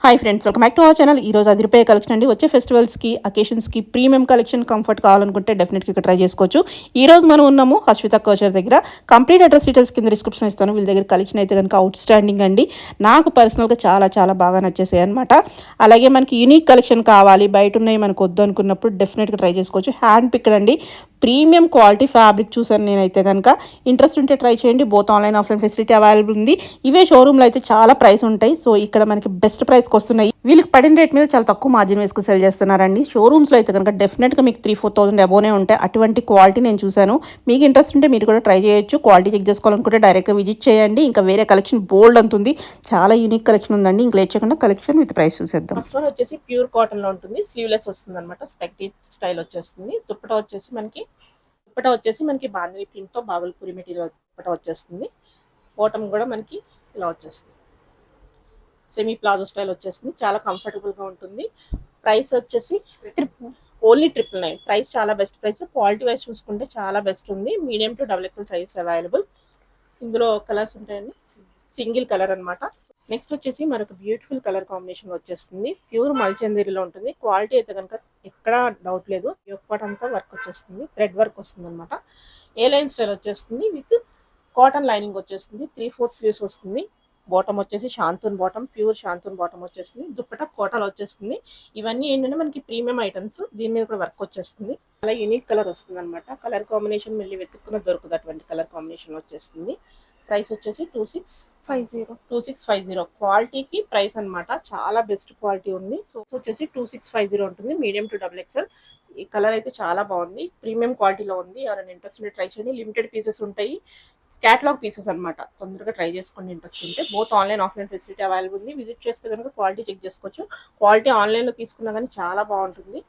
Hi friends, welcome back to our channel. ఈ రోజు 10 రూపాయ కలెక్షన్ అండి. వచ్చే ఫెస్టివల్స్కి, అకేషన్స్కి ప్రీమియం కలెక్షన్ కంఫర్ట్ కావాలనుకుంటే డెఫినెట్గా ఇక్కడ ట్రై చేసుకోవచ్చు. ఈ రోజు మనం ఉన్నాము హర్షిత కల్చర్ దగ్గర. కంప్లీట్ అడ్రస్ డీటెయిల్స్ కింద డిస్క్రిప్షన్ ఇస్తాను. వీళ్ళ దగ్గర కలెక్షన్ అయితే కనుక అవుట్ స్టాండింగ్ అండి. నాకు పర్సనల్గా చాలా చాలా బాగా నచ్చేసాయి అనమాట. అలాగే మనకి యూనిక్ కలెక్షన్ కావాలి, బయట ఉన్నాయి మనకు వద్దు అనుకున్నప్పుడు డెఫినెట్గా ట్రై చేసుకోవచ్చు. హ్యాండ్ పిక్డ్ అండి, ప్రీమియం క్వాలిటీ ఫ్యాబ్రిక్ చూసాను నేనైతే కనుక. ఇంట్రెస్ట్ ఉంటే ట్రై చేయండి. Both online offline facility available ఉంది. ఇవే షోరూమ్లో అయితే చాలా ప్రైస్ ఉంటాయి. సో ఇక్కడ మనకి బెస్ట్ ప్రైస్కి వస్తున్నాయి. వీళ్ళకి పడిన రేట్ మీద చాలా తక్కువ మార్జిన్ వేసుకుని సెల్ చేస్తున్నారండి. షోరూమ్స్లో అయితే కనుక డెఫినెట్గా మీకు 3-4 thousand అబోనే ఉంటాయి. అటువంటి క్వాలిటీ నేను చూశాను. మీకు ఇంట్రెస్ట్ ఉంటే మీరు కూడా ట్రై చేయొచ్చు. క్వాలిటీ చెక్ చేసుకోవాలనుకుంటే డైరెక్ట్గా విజిట్ చేయండి. ఇంకా వేరే కలెక్షన్ బోల్డ్ అంతుంది. చాలా యూనిక్ కలెక్షన్ ఉందండి. ఇంకా లేట్ చేయకుండా కలెక్షన్ విత్ ప్రైస్ చూసేద్దాం. ఫస్ట్ వన్ వచ్చేసి ప్యూర్ కాటన్ లో ఉంటుంది. స్లీవ్లెస్ వస్తుంది అనమాట. స్పెక్టీ స్టైల్ వచ్చేస్తుంది. దుప్పటా వచ్చేసి మనకి బాందిని ప్రింట్ తో బాగల్పూరి మెటీరియల్ దుప్పటా వచ్చేస్తుంది. బాటమ్ కూడా మనకి ఇలా వచ్చేస్తుంది. సెమీ ప్లాజో స్టైల్ వచ్చేస్తుంది. చాలా కంఫర్టబుల్ గా ఉంటుంది. ప్రైస్ వచ్చేసి ఓన్లీ 999. ప్రైస్ చాలా బెస్ట్ ప్రైస్. క్వాలిటీ వైజ్ చూసుకుంటే చాలా బెస్ట్ ఉంది. Medium to XXL size available. ఇందులో కలర్స్ ఉంటాయండి. సింగిల్ కలర్ అనమాట. నెక్స్ట్ వచ్చేసి మనకు బ్యూటిఫుల్ కలర్ కాంబినేషన్ వచ్చేస్తుంది. ప్యూర్ మల్చందేరిలో ఉంటుంది. క్వాలిటీ అయితే కనుక ఎక్కడా డౌట్ లేదు. యొక్కటి అంతా వర్క్ వచ్చేస్తుంది. థ్రెడ్ వర్క్ వస్తుంది అనమాట. ఏ లైన్ స్టైల్ వచ్చేస్తుంది విత్ కాటన్ లైనింగ్ వచ్చేస్తుంది. 3/4 స్లీవ్స్ వస్తుంది. బాటమ్ వచ్చేసి shantoon bottom, pure shantoon bottom వచ్చేస్తుంది. దుప్పట కోటల్ వచ్చేస్తుంది. ఇవన్నీ ఏంటంటే మనకి ప్రీమియం ఐటమ్స్. దీని మీద కూడా వర్క్ వచ్చేస్తుంది. అలా యూనిక్ కలర్ వస్తుంది అనమాట. కలర్ కాంబినేషన్ మళ్ళీ వెతుక్కున్న దొరకదు. అటువంటి కలర్ కాంబినేషన్ వచ్చేస్తుంది. ప్రైస్ వచ్చేసి 2650. క్వాలిటీకి ప్రైస్ అనమాట. చాలా బెస్ట్ క్వాలిటీ ఉంది. సో వచ్చేసి 2650 ఉంటుంది. Medium to XXL. ఈ కలర్ అయితే చాలా బాగుంది. ప్రీమియం క్వాలిటీలో ఉంది. ఎవరైనా ఇంట్రెస్ట్ ఉంటే ట్రై చేయండి. లిమిటెడ్ పీసెస్ ఉంటాయి. క్యాటలాగ్ పీసెస్ అనమాట. తొందరగా ట్రై చేసుకోండి ఇంట్రెస్ట్ ఉంటే. Both online offline facility available ఉంది. విజిట్ చేస్తే కనుక క్వాలిటీ చెక్ చేసుకోవచ్చు. క్వాలిటీ ఆన్లైన్లో తీసుకున్నా కానీ చాలా బాగుంటుంది.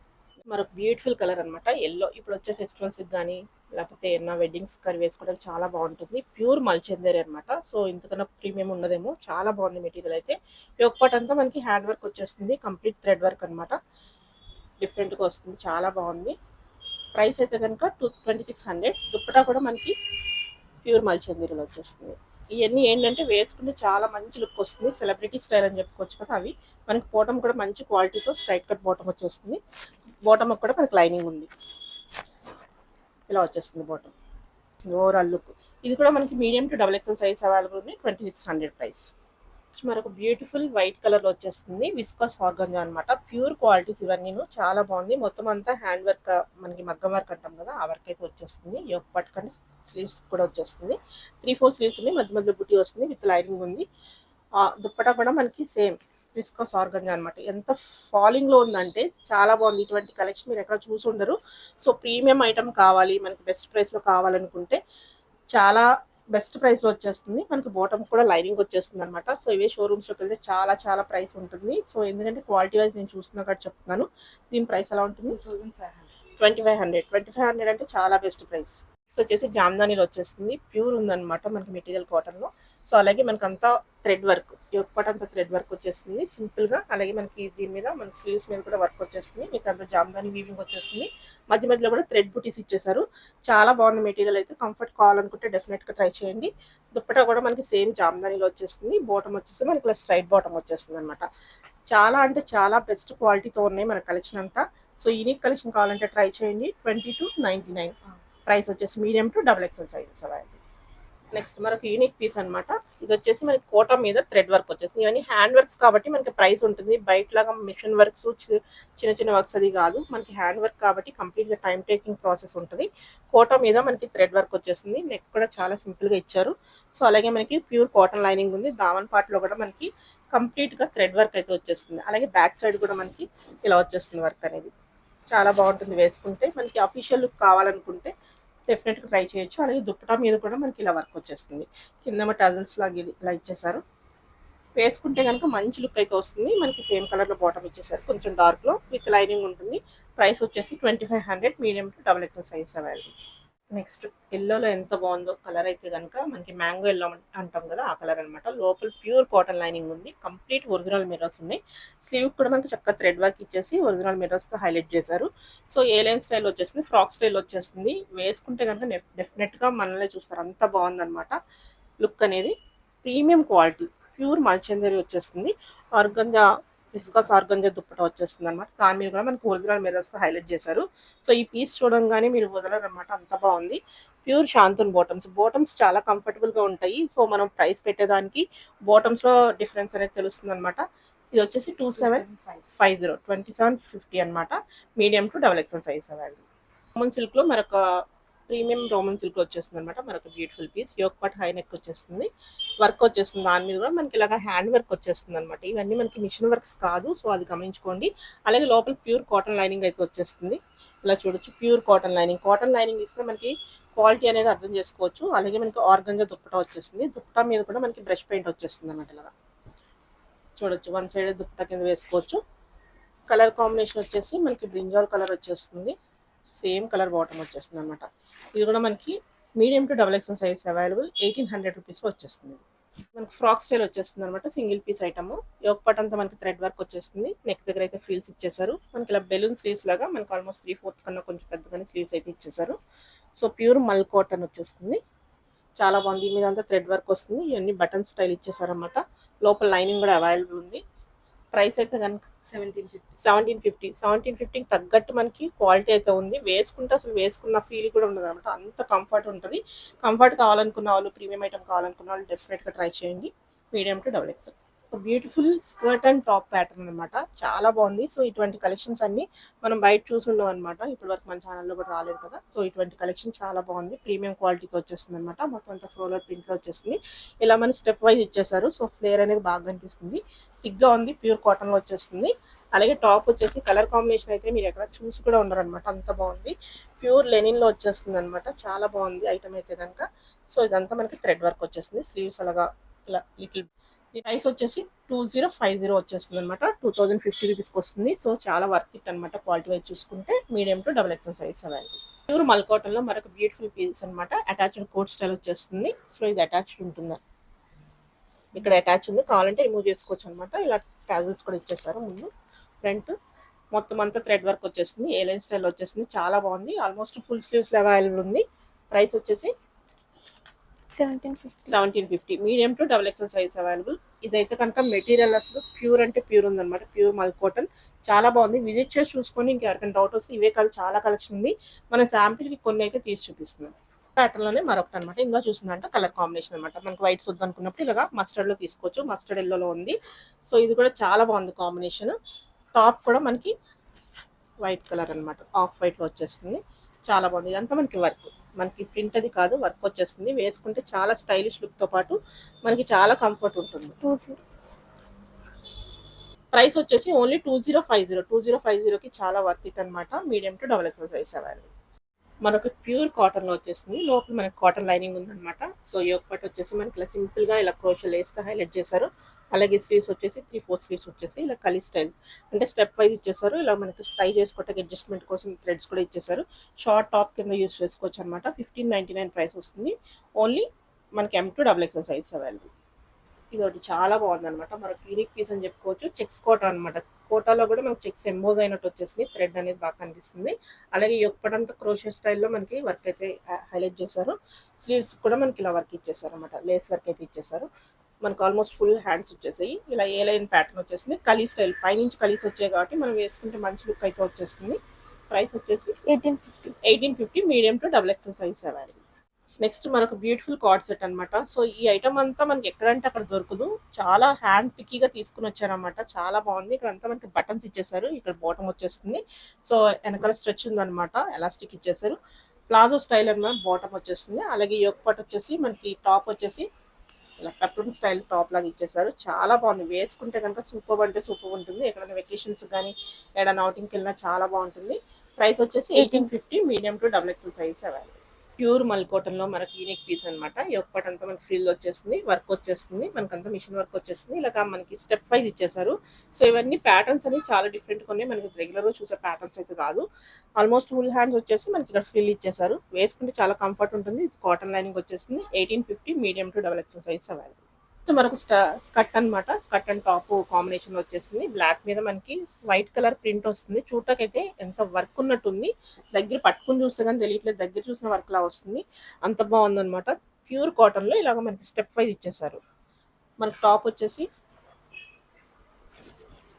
మరొక బ్యూటిఫుల్ కలర్ అనమాట. ఎల్లో. ఇప్పుడు వచ్చే ఫెస్టివల్స్కి కానీ లేకపోతే ఏమన్నా వెడ్డింగ్స్ కర్రీ వేసుకోవడానికి చాలా బాగుంటుంది. ప్యూర్ మల్చందేరి అనమాట. సో ఇంతకన్నా ప్రీమియం ఉండదేమో. చాలా బాగుంది మెటీరియల్ అయితే. ఒక్కటి అంతా మనకి హ్యాండ్ వర్క్ వచ్చేస్తుంది. కంప్లీట్ థ్రెడ్ వర్క్ అనమాట. డిఫరెంట్గా వస్తుంది. చాలా బాగుంది. ప్రైస్ అయితే కనుక 2600. దుప్పటా కూడా మనకి ప్యూర్ మల్చందేరిలో వచ్చేస్తుంది. ఇవన్నీ ఏంటంటే వేసుకుంటే చాలా మంచి లుక్ వస్తుంది. సెలబ్రిటీ స్టైల్ అని చెప్పుకోవచ్చు కదా. అవి మనకి బాటమ్ కూడా మంచి క్వాలిటీతో స్ట్రైట్ కట్ బాటమ్ వచ్చేస్తుంది. బాటమ్ కూడా మనకి లైనింగ్ ఉంది. ఇలా వచ్చేస్తుంది బాటమ్. Overall look. ఇది కూడా మనకి medium to XXL size available ఉంది. 2600 ప్రైస్. మరొక బ్యూటిఫుల్ వైట్ కలర్ లో వచ్చేస్తుంది. విస్కాస్ ఆర్గంజా అనమాట. ప్యూర్ క్వాలిటీస్ ఇవన్నీ. చాలా బాగుంది. మొత్తం అంతా హ్యాండ్ వర్క్, మనకి మగ్గం వర్క్ అంటాం కదా, ఆ వర్క్ అయితే వచ్చేస్తుంది. యోక్ పట్టుకొని స్లీవ్స్ కూడా వచ్చేస్తుంది. 3/4 స్లీవ్స్ ఉంది. మధ్య మధ్య బుట్టి వస్తుంది. విత్ లైనింగ్ ఉంది. దుప్పటా కూడా మనకి సేమ్ విస్కాస్ ఆర్గంజా అనమాట. ఎంత ఫాలింగ్ లో ఉందంటే చాలా బాగుంది. ఇటువంటి కలెక్షన్ మీరు ఎక్కడ చూసి ఉండరు. సో ప్రీమియం ఐటమ్ కావాలి, మనకి బెస్ట్ ప్రైస్ లో కావాలనుకుంటే చాలా బెస్ట్ ప్రైస్ లో వచ్చేస్తుంది. మనకి బాటమ్ కూడా లైనింగ్ వచ్చేస్తుంది అనమాట. సో ఇవే షోరూమ్స్ లోకి వెళ్తే చాలా చాలా ప్రైస్ ఉంటుంది. సో ఎందుకంటే క్వాలిటీ వైజ్ నేను చూస్తున్నా కాబట్టి చెప్తున్నాను. దీని ప్రైస్ ఎలా ఉంటుంది? 2500 అంటే చాలా బెస్ట్ ప్రైస్. నెక్స్ట్ వచ్చేసి జామ్దానీలో వచ్చేస్తుంది. ప్యూర్ ఉందన్నమాట మనకి మెటీరియల్ కాటన్ లో. సో అలాగే మనకి అంతా థ్రెడ్ వర్క్, అంతా థ్రెడ్ వర్క్ వచ్చేస్తుంది సింపుల్ గా. అలాగే మనకి దీని మీద మన స్లీవ్స్ మీద కూడా వర్క్ వచ్చేస్తుంది. మీకు అంతా జామ్దాని వీవింగ్ వచ్చేస్తుంది. మధ్య మధ్యలో కూడా థ్రెడ్ బుటీస్ ఇచ్చేసారు. చాలా బాగుంది మెటీరియల్ అయితే. కంఫర్ట్ కావాలనుకుంటే డెఫినెట్ గా ట్రై చేయండి. దుప్పటా కూడా మనకి సేమ్ జామ్దానీలో వచ్చేస్తుంది. బాటమ్ వచ్చేసి మనకి ఇలా స్ట్రైట్ బాటమ్ వచ్చేస్తుంది అనమాట. చాలా అంటే చాలా బెస్ట్ క్వాలిటీతో ఉన్నాయి మన కలెక్షన్ అంతా. సో యూనిక్ కలెక్షన్ కావాలంటే ట్రై చేయండి. 2299. ప్రైస్ వచ్చేసి medium to XXL sizes available. Next మనకి యూనిక్ పీస్ అనమాట. ఇది వచ్చేసి మనకి కోటా మీద థ్రెడ్ వర్క్ వచ్చేసింది. ఇవన్నీ హ్యాండ్ వర్క్స్ కాబట్టి మనకి ప్రైస్ ఉంటుంది. బయటలాగా మిషన్ వర్క్స్, చిన్న చిన్న వర్క్స్ అది కాదు. మనకి హ్యాండ్ వర్క్ కాబట్టి కంప్లీట్గా టైం టేకింగ్ ప్రాసెస్ ఉంటుంది. కోటా మీద మనకి థ్రెడ్ వర్క్ వచ్చేస్తుంది. నెక్ కూడా చాలా సింపుల్గా ఇచ్చారు. సో అలాగే మనకి ప్యూర్ కాటన్ లైనింగ్ ఉంది. దామన్ పార్ట్లో కూడా మనకి కంప్లీట్గా థ్రెడ్ వర్క్ అయితే వచ్చేస్తుంది. అలాగే బ్యాక్ సైడ్ కూడా మనకి ఇలా వచ్చేస్తుంది వర్క్ అనేది. చాలా బాగుంటుంది వేసుకుంటే. మనకి అఫీషియల్ లుక్ కావాలనుకుంటే డెఫినెట్గా ట్రై చేయొచ్చు. అలాగే దుప్పటా మీద కూడా మనకి ఇలా వర్క్ వచ్చేస్తుంది. కింద టజల్స్ లాగా ఇలా ఇచ్చేసారు. వేసుకుంటే కనుక మంచి లుక్ అయితే వస్తుంది. మనకి సేమ్ కలర్లో బాటమ్ ఇచ్చేసారు. కొంచెం డార్క్లో విత్ లైనింగ్ ఉంటుంది. ప్రైస్ వచ్చేసి 2500. Medium to XXL size available. Next ఎల్లోలో ఎంత బాగుందో కలర్ అయితే కనుక మనకి మ్యాంగో ఎల్లో అంటాం కదా, ఆ కలర్ అనమాట. లోపల ప్యూర్ కాటన్ లైనింగ్ ఉంది. కంప్లీట్ ఒరిజినల్ మిర్రర్స్ ఉన్నాయి. స్లీవ్ కూడా మనకి చక్కగా థ్రెడ్ వర్క్ ఇచ్చేసి ఒరిజినల్ మిర్రర్స్తో హైలైట్ చేశారు. సో ఏ లైన్ స్టైల్ వచ్చేస్తుంది, ఫ్రాక్ స్టైల్ వచ్చేస్తుంది. వేసుకుంటే కనుక డెఫినెట్గా మనల్ని చూస్తారు. అంత బాగుందనమాట లుక్ అనేది. ప్రీమియం క్వాలిటీ ప్యూర్ మల్చందేరి వచ్చేస్తుంది. ఆర్గంజా విస్కాస్ ఆర్గంజా దుప్పట వచ్చేస్తుంది అనమాట. దాని మీద కూడా మనకి ఒరిజినల్ మిర్రర్స్ తో హైలైట్ చేశారు. సో ఈ పీస్ చూడంగానే మీరు వదలరు అనమాట, అంత బాగుంది. ప్యూర్ శాంతన్ బాటమ్స్ చాలా కంఫర్టబుల్ గా ఉంటాయి. సో మనం ప్రైస్ పెట్టేదానికి బాటమ్స్ లో డిఫరెన్స్ అనేది తెలుస్తుంది అనమాట. ఇది వచ్చేసి 2750 2750 అనమాట. Medium to XXL size available. Roman silk లో మరొక ప్రీమియం రోమన్ సిల్క్ వచ్చేస్తుంది అనమాట. మరొక beautiful piece yoke part high neck వచ్చేస్తుంది, వర్క్ వచ్చేస్తుంది. దాని మీద కూడా మనకి ఇలాగా హ్యాండ్ వర్క్ వచ్చేస్తుంది అనమాట. ఇవన్నీ మనకి మిషన్ వర్క్స్ కాదు, సో అది గమనించుకోండి. అలాగే లోపల ప్యూర్ కాటన్ లైనింగ్ అయితే వచ్చేస్తుంది. ఇలా చూడొచ్చు, ప్యూర్ కాటన్ లైనింగ్ ఇస్తే మనకి క్వాలిటీ అనేది అర్థం చేసుకోవచ్చు. అలాగే మనకి ఆర్గంజా దుప్పటా వచ్చేస్తుంది. దుప్పటా మీద కూడా మనకి బ్రష్ పెయింట్ వచ్చేస్తుంది అనమాట. ఇలాగా చూడొచ్చు, వన్ సైడ్ దుప్పటా కింద వేసుకోవచ్చు. కలర్ కాంబినేషన్ వచ్చేసి మనకి బ్రింజాల్ కలర్ వచ్చేస్తుంది, సేమ్ కలర్ బాటమ్ వచ్చేస్తుంది అనమాట. ఇది కూడా మనకి medium to XXL size available. 1800 rupees వచ్చేస్తుంది. మనకి ఫ్రాక్ స్టైల్ వచ్చేస్తుంది అనమాట. Single piece item. Yoke part అంతా మనకి థ్రెడ్ వర్క్ వచ్చేస్తుంది. నెక్ దగ్గర అయితే ఫ్రిల్స్ ఇచ్చేసారు. మనకి ఇలా బెలూన్ స్లీవ్స్ లాగా మనకి ఆల్మోస్ట్ 3/4 కన్నా కొంచెం పెద్దగానే స్లీవ్స్ అయితే ఇచ్చేసారు. సో ప్యూర్ మల్ కాటన్ వచ్చేస్తుంది, చాలా బాగుంది. మీద అంతా థ్రెడ్ వర్క్ వస్తుంది. ఇవన్నీ బటన్ స్టైల్ ఇచ్చేసారనమాట. లోపల లైనింగ్ కూడా అవైలబుల్ ఉంది. ప్రైస్ అయితే కనుక 1750 తగ్గట్టు మనకి క్వాలిటీ అయితే ఉంది. వేసుకుంటే అసలు వేసుకున్న ఫీల్ కూడా ఉండదు అనమాట, అంత కంఫర్ట్ ఉంటుంది. కంఫర్ట్ కావాలనుకున్న వాళ్ళు, ప్రీమియం ఐటమ్ కావాలనుకున్న వాళ్ళు డెఫినెట్గా ట్రై చేయండి. Medium to XXL. Beautiful skirt and top pattern అనమాట, చాలా బాగుంది. సో ఇటువంటి కలెక్షన్స్ అన్ని మనం బయట చూసుండం అనమాట, ఇప్పటి వరకు మన ఛానల్లో కూడా రాలేదు కదా. సో ఇటువంటి కలెక్షన్ చాలా బాగుంది, ప్రీమియం క్వాలిటీకి వచ్చేస్తుంది అనమాట. మొత్తం అంతా ఫ్లోరల్ ప్రింట్లో వచ్చేస్తుంది. ఇలా మన స్టెప్ వైజ్ ఇచ్చేసారు. సో ఫ్లేర్ అనేది బాగా కనిపిస్తుంది, థిక్గా ఉంది, ప్యూర్ కాటన్లో వచ్చేస్తుంది. అలాగే టాప్ వచ్చేసి కలర్ కాంబినేషన్ అయితే మీరు ఎక్కడ చూసి కూడా ఉండరు అనమాట, అంత బాగుంది. ప్యూర్ లెనిన్లో వచ్చేస్తుంది అనమాట, చాలా బాగుంది ఐటమ్ అయితే కనుక. సో ఇదంతా మనకి థ్రెడ్ వర్క్ వచ్చేస్తుంది. స్లీవ్స్ అలాగా ఇలా లిటిల్. ఈ ప్రైస్ వచ్చేసి 2050 వచ్చేస్తుంది అనమాట. 2050 రూపీస్కి వస్తుంది. సో చాలా వర్త్ ఇట్ అనమాట క్వాలిటీ వైజ్ చూసుకుంటే. Medium to XXL size available. Pure మల్ కాటన్ లో మరొక బ్యూటిఫుల్ పీస్ అనమాట. అటాచ్డ్ కోట్ స్టైల్ వచ్చేస్తుంది. సో ఇది అటాచ్డ్ ఉంటుంది, ఇక్కడ అటాచ్ ఉంది, కావాలంటే రిమూవ్ చేసుకోవచ్చు అనమాట. ఇలా టాజల్స్ కూడా ఇచ్చేస్తారు ముందు ఫ్రంట్. మొత్తం అంతా థ్రెడ్ వర్క్ వచ్చేస్తుంది, ఏ లైన్ స్టైల్ వచ్చేస్తుంది, చాలా బాగుంది. ఆల్మోస్ట్ ఫుల్ స్లీవ్స్ అవైలబుల్ ఉంది. ప్రైస్ వచ్చేసి 1750. Medium to XXL size available. ఇదైతే కనుక మెటీరియల్ అసలు ప్యూర్ అంటే ప్యూర్ ఉందన్నమాట, ప్యూర్ మల్ కాటన్, చాలా బాగుంది. విజిట్ చేసి చూసుకొని ఇంకెవరికైనా డౌట్ వస్తే ఇవే కాదు, చాలా కలెక్షన్ ఉంది. మన శాంపిల్కి కొన్ని అయితే తీసి చూపిస్తున్నాం. ప్యాటర్న్ లోనే మరొకటి అనమాట. ఇంకా చూస్తుందంటే కలర్ కాంబినేషన్ అనమాట. మనకి వైట్ వద్దు అనుకున్నప్పుడు ఇలాగా మస్టర్డ్ లో తీసుకోవచ్చు. మస్టర్డ్ ఎల్లోలో ఉంది. సో ఇది కూడా చాలా బాగుంది కాంబినేషన్. టాప్ కూడా మనకి వైట్ కలర్ అనమాట, ఆఫ్ వైట్ లో వచ్చేస్తుంది, చాలా బాగుంది. ఇదంతా మనకి వర్క్, మనకి ప్రింట్ అది కాదు, వర్క్ వచ్చేస్తుంది. వేసుకుంటే చాలా స్టైలిష్ లుక్ తో పాటు మనకి చాలా కంఫర్ట్ ఉంటుంది. ప్రైస్ వచ్చేసి ఓన్లీ 2050కి చాలా వర్త్ ఇట్ అనమాట. Medium to XXL size available. మనకు ప్యూర్ కాటన్ లో వచ్చేస్తుంది. లోపల మనకి కాటన్ లైనింగ్ ఉందన్నమాట. సో యోక్ పాట్ వచ్చేసి మనకి ఇలా సింపుల్ గా ఇలా క్రోషల్ వేస్తే హైలైట్ చేశారు. అలాగే స్లీవ్స్ వచ్చేసి 3/4 స్లీవ్స్ వచ్చేసి ఇలా కలీ స్టైల్ అంటే స్టెప్ వైజ్ ఇచ్చేసారు. ఇలా మనకి స్టై చేసుకోవడానికి అడ్జస్ట్మెంట్ కోసం థ్రెడ్స్ కూడా ఇచ్చేసారు. షార్ట్ టాప్ కింద యూస్ చేసుకోవచ్చు అనమాట. 1599 ప్రైస్ వస్తుంది. ఓన్లీ మనకి M to XXL size available. ఇది ఒకటి చాలా బాగుంది అనమాట, మనకి యూనిక్ పీస్ అని చెప్పుకోవచ్చు. చెక్స్ కోటా అనమాట. కోటాలో కూడా మనకి చెక్స్ ఎంబోజ్ అయినట్టు వచ్చేసింది, థ్రెడ్ అనేది బాగా కనిపిస్తుంది. అలాగే యొక్కడంతా క్రోషే స్టైల్లో మనకి వర్క్ అయితే హైలైట్ చేశారు. స్లీవ్స్ కూడా మనకి ఇలా వర్క్ ఇచ్చేసారు అనమాట, లేస్ వర్క్ అయితే ఇచ్చేసారు. మనకు ఆల్మోస్ట్ ఫుల్ హ్యాండ్స్ వచ్చేసాయి. ఇలా ఏ లైన్ ప్యాటర్న్ వచ్చేసింది, కలీ స్టైల్ పైనుంచి కలీస్ వచ్చాయి కాబట్టి మనం వేసుకుంటే మంచి లుక్ అయితే వచ్చేస్తుంది. ప్రైస్ వచ్చేసి 1850. Medium to XXL size available. Next మనకు బ్యూటిఫుల్ కార్డ్ సెట్ అనమాట. సో ఈ ఐటమ్ అంతా మనకి ఎక్కడంటే అక్కడ దొరకదు, చాలా హ్యాండ్ పిక్కీగా తీసుకుని వచ్చారనమాట, చాలా బాగుంది. ఇక్కడ అంతా మనకి బటన్స్ ఇచ్చేసారు, ఇక్కడ బాటమ్ వచ్చేస్తుంది. సో వెనకాల స్ట్రెచ్ ఉందనమాట, ఎలాస్టిక్ ఇచ్చేసారు. ప్లాజో స్టైల్ అనమాట, బాటమ్ వచ్చేస్తుంది. అలాగే యోక్ పాట్ వచ్చేసి మనకి టాప్ వచ్చేసి ఇలా పెప్లూన్ స్టైల్ టాప్ లాగా ఇచ్చేసారు, చాలా బాగుంది. వేసుకుంటే కనుక సూపర్ అంటే సూపర్ ఉంటుంది. ఎక్కడైనా వెకేషన్స్ కానీ ఏదైనా అవుటింగ్కి వెళ్ళినా చాలా బాగుంటుంది. ప్రైస్ వచ్చేసి 1850. Medium to XXL size available. Pure మల్ కాటన్ లో మనకి యూనిక్ పీస్ అనమాట. యోక్ పాట్ అంతా మనకి ఫ్రిల్ వచ్చేస్తుంది, వర్క్ వచ్చేస్తుంది, మనకంతా మిషన్ వర్క్ వచ్చేస్తుంది. ఇలా మనకి స్టెప్ వైజ్ ఇచ్చేసారు. సో ఇవన్నీ ప్యాటర్న్స్ అనేవి చాలా డిఫరెంట్ గా ఉన్నాయి, మనకి రెగ్యులర్ గా చూసే ప్యాటర్న్స్ అయితే కాదు. ఆల్మోస్ట్ ఫుల్ హ్యాండ్స్ వచ్చేసి మనకి ఇక్కడ ఫ్రిల్ ఇచ్చేసారు. వేసుకుంటే చాలా కంఫర్ట్ ఉంటుంది. కాటన్ లైనింగ్ వచ్చేస్తుంది. 1850. Medium to XXL size available. So మనకు స్కర్ట్ అనమాట, స్కర్ట్ అండ్ టాప్ కాంబినేషన్ వచ్చేస్తుంది. బ్లాక్ మీద మనకి వైట్ కలర్ ప్రింట్ వస్తుంది. చూడటాకైతే ఎంత వర్క్ ఉన్నట్టుంది, దగ్గర పట్టుకుని చూస్తే కానీ తెలియట్లేదు, దగ్గర చూసిన వర్క్ లా వస్తుంది, అంత బాగుంది అనమాట. ప్యూర్ కాటన్ లో ఇలాగ మనకి స్టెప్ వైజ్ ఇచ్చేసారు. మనకి టాప్ వచ్చేసి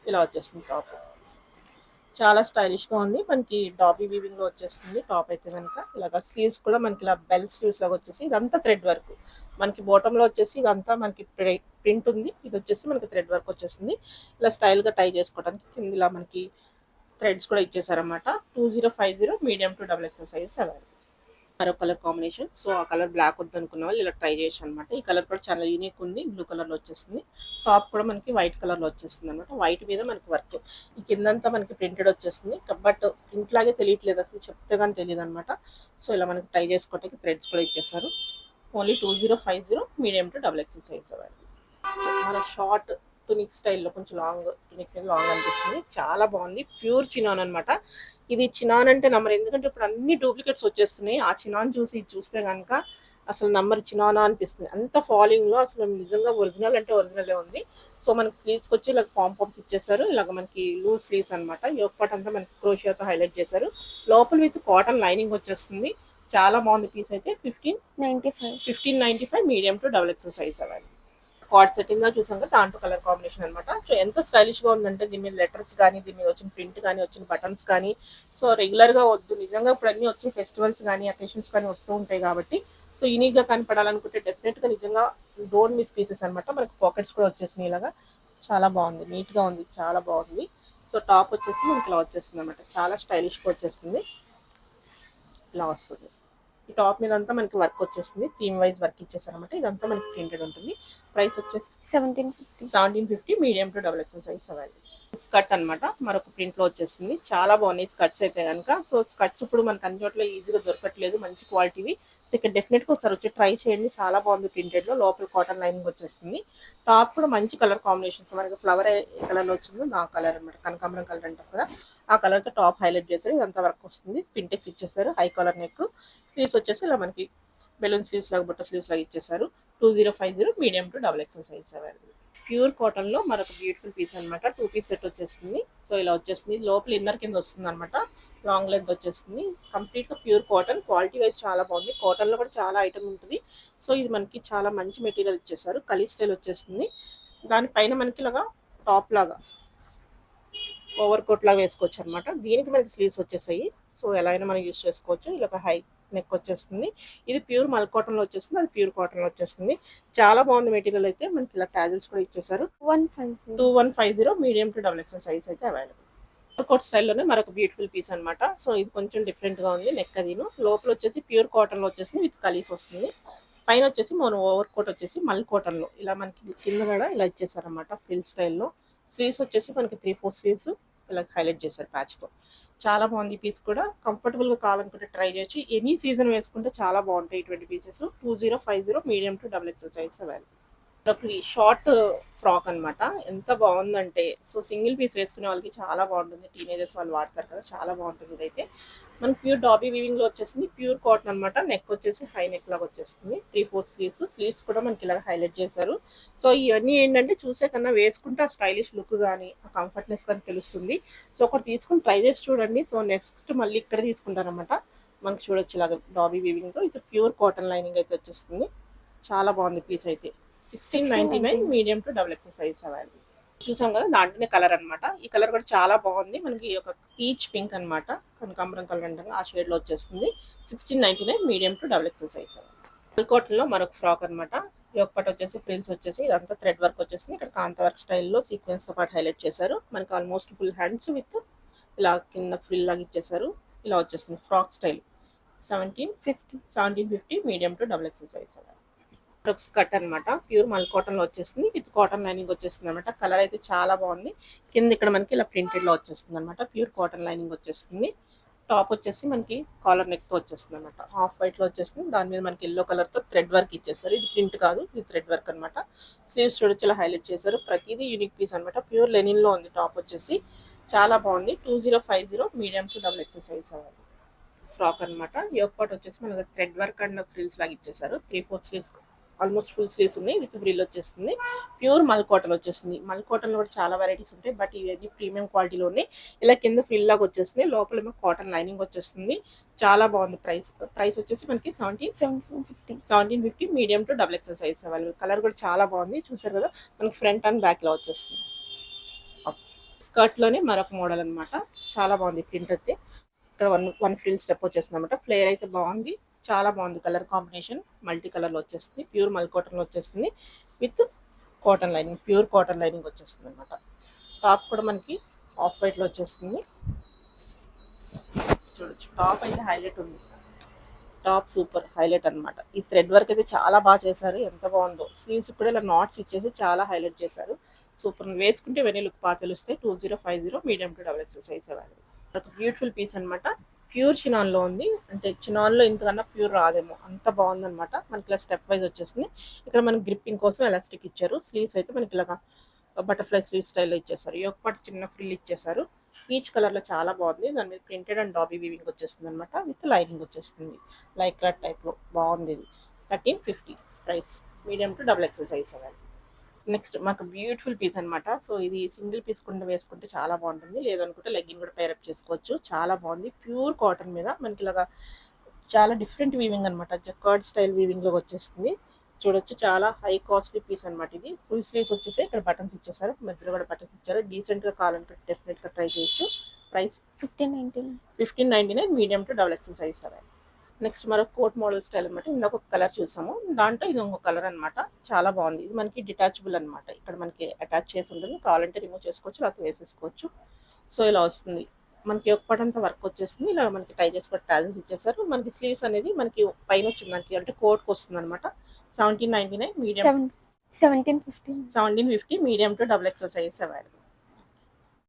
ఇలా వచ్చేస్తుంది టాప్. చాలా స్టైలిష్గా ఉంది. మనకి డాబీ వీవింగ్లో వచ్చేస్తుంది టాప్ అయితే కనుక. ఇలాగ స్లీవ్స్ కూడా మనకి ఇలా బెల్ స్లీవ్స్ లాగా వచ్చేసి ఇదంతా థ్రెడ్ వర్క్. మనకి బాటంలో వచ్చేసి ఇదంతా మనకి ప్రింట్ ఉంది. ఇది వచ్చేసి మనకి థ్రెడ్ వర్క్ వచ్చేస్తుంది. ఇలా స్టైల్గా టై చేసుకోవడానికి కింద ఇలా మనకి థ్రెడ్స్ కూడా ఇచ్చేసారన్నమాట. 2050 medium to XXL size available. మరో కలర్ కాంబినేషన్. సో ఆ కలర్ బ్లాక్ వద్దు అనుకున్న వాళ్ళు ఇలా ట్రై చేయొచ్చు అనమాట. ఈ కలర్ కూడా చాలా యూనిక్ ఉంది. బ్లూ కలర్లో వచ్చేస్తుంది. టాప్ కూడా మనకి వైట్ కలర్లో వచ్చేస్తుంది అనమాట. వైట్ మీద మనకి వర్క్. ఈ కిందంతా మనకి ప్రింటెడ్ వచ్చేస్తుంది. బట్ ప్రింట్ లాగే తెలియట్లేదు, అసలు చెప్తే కానీ తెలియదు అనమాట. సో ఇలా మనకి ట్రై చేసుకోవడానికి థ్రెడ్స్ కూడా ఇచ్చేసారు. Only 2050 medium to XXL size available. మన షార్ట్ టునిక్ స్టైల్లో కొంచెం లాంగ్ టునిక్ మీద లాంగ్ అనిపిస్తుంది. చాలా బాగుంది. ప్యూర్ చినాన్ అనమాట. ఇది చినాన్ అంటే నమ్మరు, ఎందుకంటే ఇప్పుడు అన్ని డూప్లికేట్స్ వచ్చేస్తున్నాయి. ఆ చినాన్ చూసి ఇది చూస్తే కనుక అసలు నమ్మరు, చినానా అనిపిస్తుంది. అంత ఫాలింగ్లో అసలు నిజంగా ఒరిజినల్ అంటే ఒరిజినలే ఉంది. సో మనకి స్లీవ్స్కి వచ్చి ఇలా పాంపామ్స్ ఇచ్చేసారు. ఇలాగ మనకి లూజ్ స్లీవ్స్ అనమాట. యోక్ పార్ట్ అంతా మనకి క్రోషియాతో హైలైట్ చేశారు. లోపల విత్ కాటన్ లైనింగ్ వచ్చేస్తుంది. చాలా బాగుంది పీస్ అయితే. 1595 medium to XXL size available. Card setting గా చూసాం కదా, దాంట్లో కలర్ కాంబినేషన్ అనమాట. సో ఎంత స్టైలిష్ గా ఉందంటే దీని మీద లెటర్స్ కానీ, దీని మీద వచ్చిన ప్రింట్ కానీ, వచ్చిన బటన్స్ కానీ, సో రెగ్యులర్ గా వద్దు, నిజంగా ఇప్పుడు అన్ని వచ్చే ఫెస్టివల్స్ కానీ అకేషన్స్ కానీ వస్తూ ఉంటాయి కాబట్టి సో యూనిక్ గా కనపడాలనుకుంటే డెఫినెట్ గా నిజంగా డోంట్ మిస్ పీసెస్ అనమాట. మనకి పాకెట్స్ కూడా వచ్చేసినాయి ఇలాగా. చాలా బాగుంది, నీట్ గా ఉంది, చాలా బాగుంది. సో టాప్ వచ్చేసి మనకి ఇలా వచ్చేస్తుంది అనమాట. చాలా స్టైలిష్ గా వచ్చేస్తుంది. ఇలా వస్తుంది. ఈ టాప్ మీద అంతా మనకి వర్క్ వచ్చేస్తుంది. థీమ్ వైజ్ వర్క్ ఇచ్చేసారు అనమాట. ఇదంతా మనకి ప్రింటెడ్ ఉంటుంది. ప్రైస్ వచ్చేసి 1750 medium to XXL size available. Skirt అనమాట, మరొక ప్రింట్ లో వచ్చేస్తుంది. చాలా బాగున్నాయి స్కర్ట్స్ అయితే కనుక. సో స్కర్ట్స్ ఇప్పుడు మనకి అన్ని చోట్ల ఈజీగా దొరకట్లేదు, మంచి క్వాలిటీవి. సో ఇక్కడ డెఫినెట్ గా ఒకసారి వచ్చి ట్రై చేయండి. చాలా బాగుంది ప్రింటెడ్ లో. లోపల కాటన్ లైనింగ్ వచ్చేస్తుంది. టాప్ కూడా మంచి కలర్ కాంబినేషన్. మనకి ఫ్లవర్ ఏ కలర్ లో వచ్చిందో నా కలర్ అనమాట, కనకాంబరం కలర్ అంటారు కదా, ఆ కలర్ తో టాప్ హైలైట్ చేశారు. ఇదంతా వర్క్ వస్తుంది. పింటెక్స్ ఇచ్చేసారు. High colour neck. స్లీవ్స్ వచ్చేసి ఇలా మనకి బెలూన్ స్లీవ్స్ లాగా, బుట్ట స్లీవ్స్ లాగా ఇచ్చేసారు. 2050 medium to XXL size available. Pure cotton లో మరొక బ్యూటిఫుల్ పీస్ అనమాట. 2 పీస్ సెట్ వచ్చేస్తుంది. సో ఇలా వచ్చేస్తుంది. లోపల ఇన్నర్ కింద వస్తుంది అనమాట. లాంగ్ లెంత్ వచ్చేస్తుంది. కంప్లీట్ గా ప్యూర్ కాటన్. క్వాలిటీ వైజ్ చాలా బాగుంది. కాటన్ లో కూడా చాలా ఐటమ్ ఉంటుంది. సో ఇది మనకి చాలా మంచి మెటీరియల్ ఇచ్చేసారు. కలీ స్టైల్ వచ్చేస్తుంది. దానిపైన మనకి ఇలాగా టాప్ లాగా ఓవర్ కోట్ లాగా వేసుకోవచ్చు అనమాట. దీనికి మనకి స్లీవ్స్ వచ్చేసాయి. సో ఎలా అయినా మనం యూజ్ చేసుకోవచ్చు. ఇలా హై నెక్ వచ్చేస్తుంది. ఇది ప్యూర్ మల్ కాటన్ లో వచ్చేస్తుంది, అది ప్యూర్ కాటన్ లో వచ్చేస్తుంది. చాలా బాగుంది మెటీరియల్ అయితే. మనకి ఇలా టాజిల్స్ కూడా ఇచ్చేసారు. 2150 మీడియం టు XXL సైజ్ అయితే అవైలబుల్. కోట్ స్టైల్లోనే మరొక బ్యూటిఫుల్ పీస్ అనమాట. సో ఇది కొంచెం డిఫరెంట్ గా ఉంది. నెక్ అదిను. లోపల వచ్చేసి ప్యూర్ కాటన్ లో వచ్చేసింది, విత్ కలీస్ వస్తుంది. పైన వచ్చేసి మన ఓవర్ కోట్ వచ్చేసి మల్ కాటన్ లో ఇలా మనకి కింద కూడా ఇలా ఇచ్చేసారనమాట ఫ్రిల్ స్టైల్లో. స్లీవ్స్ వచ్చేసి మనకి 3-4 స్లీవ్స్ ఇలా హైలైట్ చేశారు ప్యాచ్ తో. చాలా బాగుంది పీస్ కూడా. కంఫర్టబుల్ గా కావాలనుకుంటే ట్రై చేయొచ్చు. ఎనీ సీజన్ వేసుకుంటే చాలా బాగుంటాయి ఇటువంటి pieces. 2050 medium to XXL size available. Short frock అనమాట. ఎంత బాగుందంటే, సో సింగిల్ పీస్ వేసుకునే వాళ్ళకి చాలా బాగుంటుంది. టీనేజర్స్ వాళ్ళు వాడతారు కదా, చాలా బాగుంటుంది. ఇదైతే మనకి ప్యూర్ డాబీ వీవింగ్ లో వచ్చేస్తుంది. ప్యూర్ కాటన్ అనమాట. నెక్ వచ్చేసి హై నెక్ లాగా వచ్చేస్తుంది. 3-4 స్లీవ్స్. స్లీవ్స్ కూడా మనకి ఇలా హైలైట్ చేశారు. సో ఇవన్నీ ఏంటంటే చూసే కన్నా వేసుకుంటే ఆ స్టైలిష్ లుక్ కానీ, ఆ కంఫర్ట్నెస్ కానీ తెలుస్తుంది. సో ఒకటి తీసుకుని ట్రై చేసి చూడండి. సో నెక్స్ట్ మళ్ళీ ఇక్కడ తీసుకుంటారనమాట. మనకి చూడొచ్చు ఇలాగ డాబీ వీవింగ్ లో. ఇది ప్యూర్ కాటన్ లైనింగ్ అయితే వచ్చేస్తుంది. చాలా బాగుంది పీస్ అయితే. 1699 medium to XXL size available. చూసాం కదా, దాంట్లోనే కలర్ అనమాట. ఈ కలర్ కూడా చాలా బాగుంది. మనకి ఒక పీచ్ పింక్ అనమాట, కనకాంబరం కలర్ అంటారు, ఆ షేడ్ లో వచ్చేస్తుంది. 1699 medium to XXL size available. Cotton లో మరొక ఫ్రాక్ అనమాట. యోక్ పార్ట్ వచ్చేసి ఫ్రిల్స్ వచ్చేసి ఇదంతా థ్రెడ్ వర్క్ వచ్చేసింది. ఇక్కడ కాంత వర్క్ స్టైల్లో సీక్వెన్స్ తో పాటు హైలైట్ చేశారు. మనకి ఆల్మోస్ట్ ఫుల్ హ్యాండ్స్ విత్ ఇలా కింద ఫ్రిల్ లాగా ఇచ్చేసారు. ఇలా వచ్చేస్తుంది frock style. 1750 medium to XXL size available. Skirt అనమాట. ప్యూర్ మల్ కాటన్ లో వచ్చేస్తుంది, విత్ కాటన్ లైనింగ్ వచ్చేస్తుంది అనమాట. కలర్ అయితే చాలా బాగుంది. కింద ఇక్కడ మనకి ఇలా ప్రింటెడ్ లో వచ్చేస్తుంది అనమాట. ప్యూర్ కాటన్ లైనింగ్ వచ్చేస్తుంది. టాప్ వచ్చేసి మనకి కాలర్ నెక్ తో వచ్చేస్తుంది అనమాట. హాఫ్ వైట్ లో వచ్చేస్తుంది. దాని మీద మనకి ఎల్లో కలర్ తో థ్రెడ్ వర్క్ ఇచ్చేసారు. ఇది ప్రింట్ కాదు, ఇది థ్రెడ్ వర్క్ అనమాట. స్లీవ్స్ చూడొచ్చు ఇలా హైలైట్ చేశారు. ప్రతిదీ యూనిక్ పీస్ అనమాట. ప్యూర్ లెనిన్ లో ఉంది. టాప్ వచ్చేసి చాలా బాగుంది. 2050 మీడియం టు XXL సైజ్ అవ్వాలి. ఫ్రాక్ అనమాట. యోక్ పార్ట్ వచ్చేసి మనకి థ్రెడ్ వర్క్ అండ్ ఫ్రిల్స్ లాగా ఇచ్చేసారు. 3-4 స్లీవ్స్, ఆల్మోస్ట్ ఫుల్ స్లీవ్స్ ఉన్నాయి, విత్ ఫ్రిల్ వచ్చేస్తుంది. ప్యూర్ మల్ కాటన్ వచ్చేస్తుంది. మల్ కాటన్ లో కూడా చాలా వెరైటీస్ ఉంటాయి, బట్ ఇవన్నీ ప్రీమియం క్వాలిటీలో ఉన్నాయి. ఇలా కింద ఫ్రిల్ లాగా వచ్చేస్తుంది. లోపల ఏమో కాటన్ లైనింగ్ వచ్చేస్తుంది. చాలా బాగుంది. ప్రైస్ వచ్చేసి మనకి 1750 medium to XXL size available. Colour కూడా చాలా బాగుంది. చూసారు కదా, మనకి ఫ్రంట్ అండ్ బ్యాక్ లో వచ్చేస్తుంది. స్కర్ట్ లోనే మరొక మోడల్ అన్నమాట. చాలా బాగుంది ప్రింట్ అయితే. ఇక్కడ వన్ ఫ్రిల్ స్టెప్ వచ్చేస్తుంది అనమాట. ఫ్లేర్ అయితే బాగుంది, చాలా బాగుంది. కలర్ కాంబినేషన్ మల్టీ కలర్ లో వచ్చేస్తుంది. ప్యూర్ మల్ కాటన్ లో వచ్చేస్తుంది with cotton lining, pure cotton lining వచ్చేస్తుంది అనమాట. టాప్ కూడా మనకి ఆఫ్ వైట్ లో వచ్చేస్తుంది. చూడొచ్చు టాప్ అయితే హైలైట్ ఉంది. టాప్ సూపర్ హైలైట్ అన్నమాట. ఈ థ్రెడ్ వర్క్ అయితే చాలా బాగా చేశారు, ఎంత బాగుందో. స్లీవ్స్ కూడా ఇలా నాట్స్ ఇచ్చేసి చాలా హైలైట్ చేశారు. సూపర్. వేసుకుంటే వెనీ లుక్ బాగా తెలుస్తాయి. 2050 medium to double XL size available. Beautiful piece అన్నమాట. ప్యూర్ చినాన్ లో ఉంది, అంటే చినాన్ లో ఇంతకన్నా ప్యూర్ రాదేమో, అంత బాగుందన్నమాట. మనకి ఇలా స్టెప్ వైజ్ వచ్చేస్తుంది. ఇక్కడ మనకి గ్రిప్పింగ్ కోసం ఎలాస్టిక్ ఇచ్చారు. స్లీవ్స్ అయితే మనకి ఇలాగా బటర్ఫ్లై స్లీవ్ స్టైల్లో ఇచ్చేసారు. ఈ ఒక్కటి చిన్న ఫ్రిల్ ఇచ్చేసారు. పీచ్ కలర్ లో చాలా బాగుంది. దాని మీద ప్రింటెడ్ అండ్ డాబీ వీవింగ్ వచ్చేస్తుంది అనమాట. విత్ లైనింగ్ వచ్చేస్తుంది లైక్రా టైప్ లో. బాగుంది ఇది. 1350 price. Medium to double XL size available. Next మాకు బ్యూటిఫుల్ పీస్ అన్నమాట. సో ఇది సింగిల్ పీస్ కుండా వేసుకుంటే చాలా బాగుంటుంది, లేదనుకుంటే లెగ్గిన్ కూడా పేరప్ చేసుకోవచ్చు. చాలా బాగుంది. ప్యూర్ కాటన్ మీద మనకి ఇలాగా చాలా డిఫరెంట్ వీవింగ్ అనమాట. జకార్డ్ స్టైల్ వీవింగ్ లో వచ్చేస్తుంది. చూడొచ్చు చాలా హై కాస్ట్లీ పీస్ అనమాట ఇది. ఫుల్ స్లీవ్స్ వచ్చేసి ఇక్కడ బటన్స్ ఇచ్చేసారు, మధ్యలో కూడా బటన్స్ ఇచ్చారు. డీసెంట్ గా కావాలంటే డెఫినెట్ గా ట్రై చేయొచ్చు. Price 1599 medium to double XL size available. Next మరొక కోట్ మోడల్ స్టైల్ అనమాట. ఇందాక ఒక కలర్ చూసాము, దాంట్లో ఇది ఇంకొక కలర్ అనమాట. చాలా బాగుంది. ఇది మనకి డిటాచబుల్ అనమాట. ఇక్కడ మనకి అటాచ్ చేసి ఉంటుంది, కావాలంటే రిమూవ్ చేసుకోవచ్చు, లేకపోతే వేసేసుకోవచ్చు. సో ఇలా వస్తుంది. మనకి ఒక పటంతా వర్క్ వచ్చేస్తుంది. ఇలా మనకి టై చేసుకోవడం టాలెన్స్ ఇచ్చేసారు. మనకి స్లీవ్స్ అనేది మనకి పైన వచ్చింది, మనకి అంటే కోట్కి వస్తుంది అనమాట. 1799 medium 1750 medium to double XL size available.